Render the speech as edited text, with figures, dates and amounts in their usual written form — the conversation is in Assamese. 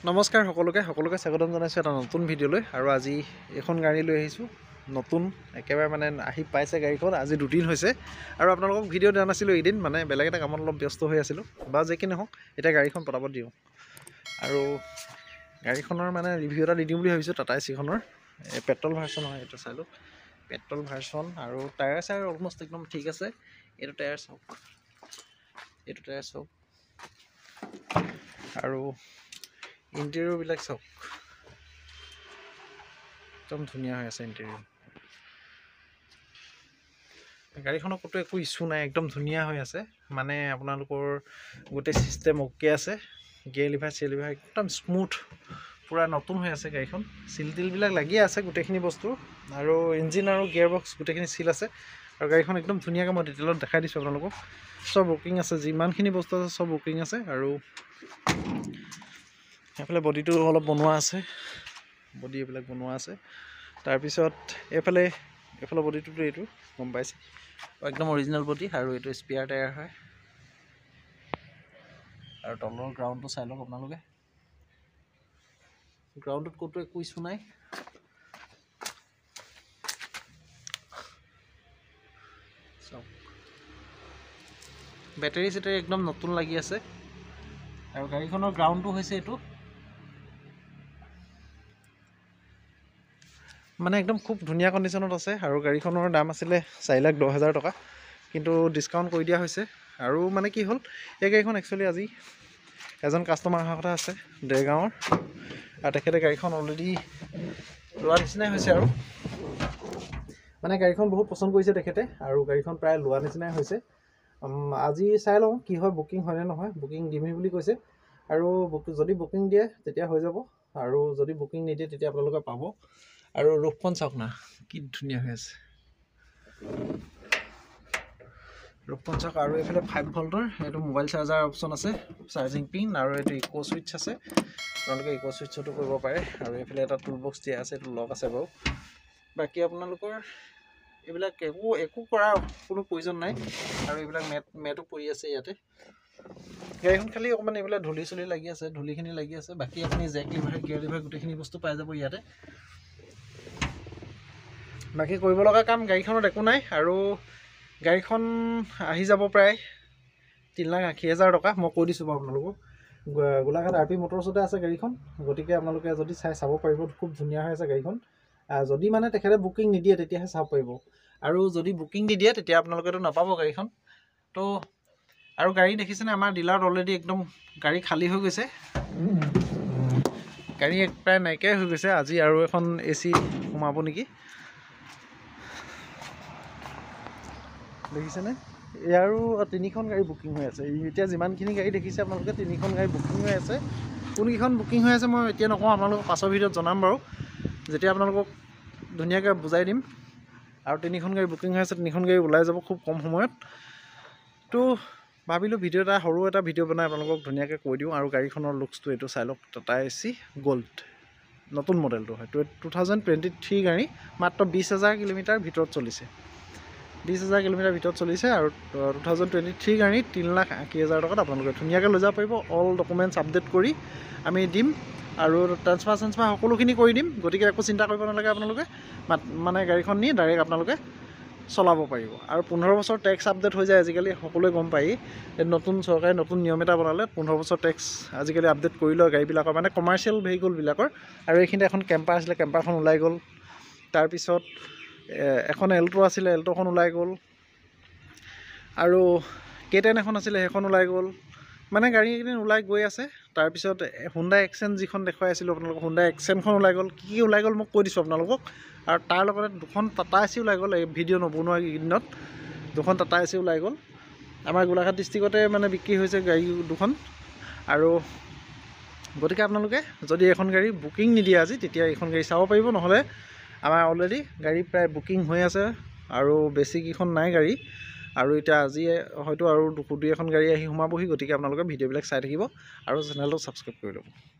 নমস্কাৰ সকলোকে স্বাগতম জনাইছোঁ এটা নতুন ভিডিঅ'লৈ। আৰু আজি এখন গাড়ী লৈ আহিছোঁ, নতুন একেবাৰে মানে আহি পাইছে গাড়ীখন। আজি দুদিন হৈছে আৰু আপোনালোকক ভিডিঅ' দিয়া নাছিলোঁ এদিন, মানে বেলেগ এটা কামত অলপ ব্যস্ত হৈ আছিলোঁ বা যি কি নহওক, এতিয়া গাড়ীখন পতাপত দিওঁ। আৰু গাড়ীখনৰ মানে ৰিভিউ এটা দি দিওঁ বুলি ভাবিছোঁ। টাটা এচিখনৰ পেট্ৰল ভাৰ্চন হয়, এইটো চাই লওক, পেট্ৰল ভাৰ্চন। আৰু টায়াৰ চায়াৰ অলমষ্ট একদম ঠিক আছে। এইটো টায়াৰ চাওক, আৰু ইণ্টেৰিয়ৰবিলাক চাওক, একদম ধুনীয়া হৈ আছে ইণ্টেৰিয়ৰ। গাড়ীখনৰ ক'তো একো ইছ্যু নাই, একদম ধুনীয়া হৈ আছে। মানে আপোনালোকৰ গোটেই ছিষ্টেম অ'কে আছে, গিয়েৰ লিভাৰ চিয়েৰ লিভাৰ একদম স্মুথ, পূৰা নতুন হৈ আছে গাড়ীখন। চিল টিলবিলাক লাগিয়ে আছে গোটেইখিনি বস্তু, আৰু ইঞ্জিন আৰু গিয়াৰ বক্স গোটেইখিনি চিল আছে। আৰু গাড়ীখন একদম ধুনীয়াকৈ মই ডিটেইলত দেখাই দিছোঁ আপোনালোকক। চব বুকিং আছে, যিমানখিনি বস্তু আছে চব বুকিং আছে। আৰু এইফালে বডিটো অলপ বনোৱা আছে, বডি এইবিলাক বনোৱা আছে। তাৰপিছত এইফালে বডিটোতো এইটো গম পাইছে, একদম অৰিজিনেল বডি। আৰু এইটো স্পেয়াৰ টায়াৰ হয়। আৰু তলৰ গ্ৰাউণ্ডটো চাই লওক আপোনালোকে, গ্ৰাউণ্ডত ক'তো একো ইছ্যু নাই। চাওক, বেটাৰী চেটাৰী একদম নতুন লাগি আছে। আৰু গাড়ীখনৰ গ্ৰাউণ্ডটো হৈছে এইটো, মানে একদম খুব ধুনীয়া কণ্ডিশ্যনত আছে। আৰু গাড়ীখনৰ দাম আছিলে 4,10,000 টকা, কিন্তু ডিছকাউণ্ট কৰি দিয়া হৈছে। আৰু মানে কি হ'ল, এই গাড়ীখন একচুৱেলি আজি এজন কাষ্টমাৰ অহা কথা আছে দেৰগাঁৱৰ, আৰু তেখেতে গাড়ীখন অলৰেডি লোৱা নিচিনাই হৈছে। আৰু মানে গাড়ীখন বহুত পচন্দ কৰিছে তেখেতে, আৰু গাড়ীখন প্ৰায় লোৱা নিচিনাই হৈছে। আজি চাই লওঁ কি হয়, বুকিং হয়নে নহয়। বুকিং দিমেই বুলি কৈছে, আৰু যদি বুকিং দিয়ে তেতিয়া হৈ যাব, আৰু যদি বুকিং নিদিয়ে তেতিয়া আপোনালোকে পাব। আৰু ৰূপখন চাওক না, কি ধুনীয়া হৈ আছে ৰূপখন চাওক। আৰু এইফালে 5 ভল্টৰ এইটো মোবাইল চাৰ্জাৰ অপশ্যন আছে, চাৰ্জিং পিন। আৰু এইটো ইক' ছুইচ আছে, আপোনালোকে ইক' ছুইচতো কৰিব পাৰে। আৰু এইফালে এটা টুল বক্স দিয়া আছে, এইটো লক আছে বাৰু। বাকী আপোনালোকৰ এইবিলাক একো কৰাৰ কোনো প্ৰয়োজন নাই। আৰু এইবিলাক মেটো পৰি আছে ইয়াতে। গাড়ীখন খালি অকণমান এইবিলাক ধূলি চুলি লাগি আছে, ধূলিখিনি লাগি আছে। বাকী আপুনি জেক লিভাৰ গিয়াৰ লিভাৰ গোটেইখিনি বস্তু পাই যাব ইয়াতে। বাকী কৰিব লগা কাম গাড়ীখনত একো নাই। আৰু গাড়ীখন আহি যাব প্ৰায় 3,80,000 টকা। মই কৈ দিছোঁ বাৰু আপোনালোকক, গোলাঘাট RP মটৰ্ছতে আছে গাড়ীখন। গতিকে আপোনালোকে যদি চাব পাৰিব, খুব ধুনীয়া হৈ আছে গাড়ীখন। যদি মানে তেখেতে বুকিং নিদিয়ে তেতিয়াহে চাব পাৰিব, আৰু যদি বুকিং দি দিয়ে তেতিয়া আপোনালোকেতো নাপাব গাড়ীখন। তো আৰু গাড়ী দেখিছেনে, আমাৰ ডিলাৰত অলৰেডি একদম গাড়ী খালী হৈ গৈছে, গাড়ী প্ৰায় নাইকিয়াই হৈ গৈছে। আজি আৰু এখন AC সোমাব নেকি, দেখিছেনে। ইয়াৰো 3খন গাড়ী বুকিং হৈ আছে। এতিয়া যিমানখিনি গাড়ী দেখিছে আপোনালোকে, 3খন গাড়ী বুকিং হৈ আছে। কোনকেইখন বুকিং হৈ আছে মই এতিয়া নকওঁ, আপোনালোকক পাছৰ ভিডিঅ'ত জনাম বাৰু, যেতিয়া আপোনালোকক ধুনীয়াকৈ বুজাই দিম। আৰু 3খন গাড়ী বুকিং হৈ আছে, 3খন গাড়ী ওলাই যাব খুব কম সময়ত। তো ভাবিলোঁ সৰু এটা ভিডিঅ' বনাই আপোনালোকক ধুনীয়াকৈ কৈ দিওঁ। আৰু গাড়ীখনৰ লুকছটো এইটো চাই লওক, টাটা AC গ'ল্ড, নতুন মডেলটো হয়, 2023 গাড়ী। মাত্ৰ 20,000 কিলোমিটাৰ ভিতৰত চলিছে, 20,000 কিলোমিটাৰ ভিতৰত চলিছে। আৰু 2023 গাড়ী 3,80,000 টকাত আপোনালোকে ধুনীয়াকৈ লৈ যাব পাৰিব। অল ডকুমেণ্টছ আপডেট কৰি আমি দিম, আৰু ট্ৰান্সফাৰ সকলোখিনি কৰি দিম। গতিকে একো চিন্তা কৰিব নালাগে আপোনালোকে, মানে গাড়ীখন নি ডাইৰেক্ট আপোনালোকে চলাব পাৰিব। আৰু 15 বছৰ টেক্স আপডেট হৈ যায় আজিকালি, সকলোৱে গম পায়েই। নতুন চৰকাৰে নতুন নিয়ম এটা বনালে, 15 বছৰ টেক্স আজিকালি আপডেট কৰি লয় গাড়ীবিলাকৰ, মানে কমাৰ্চিয়েল ভেহিকলবিলাকৰ। আৰু এইখিনিতে এখন কেম্পাৰ আছিলে, কেম্পাৰখন ওলাই গ'ল। তাৰপিছত এখন এল্টো আছিলে, এল্টোখন ওলাই গ'ল। আৰু K10 এখন আছিলে, সেইখন ওলাই গ'ল। মানে গাড়ী এইকেইদিন ওলাই গৈ আছে। তাৰপিছত হুণ্ডাই এক্সেণ্ট যিখন দেখুৱাই আছিলোঁ আপোনালোকক, হুণ্ডাই এক্সেণ্টখন ওলাই গ'ল। কি ওলাই গ'ল মই কৈ দিছোঁ আপোনালোকক। আৰু তাৰ লগতে 2খন টাটা AC ওলাই গ'ল। এই ভিডিঅ' নবনোৱা কেইদিনত 2খন টাটা AC ওলাই গ'ল। আমাৰ গোলাঘাট ডিষ্ট্ৰিক্টতে মানে বিক্ৰী হৈছে গাড়ী 2খন। আৰু গতিকে আপোনালোকে যদি এখন গাড়ী বুকিং নিদিয়ে আজি, তেতিয়া এইখন গাড়ী চাব পাৰিব। নহ'লে আমাৰ অলৰেডি গাড়ী প্ৰায় বুকিং হৈ আছে, আৰু বেছিকেইখন নাই গাড়ী। আৰু এতিয়া আজি হয়তো আৰু 2-এখন গাড়ী আহি সোমাবহি। গতিকে আপোনালোকে ভিডিঅ'বিলাক চাই থাকিব, আৰু চেনেলটো ছাবস্ক্ৰাইব কৰি ল'ব।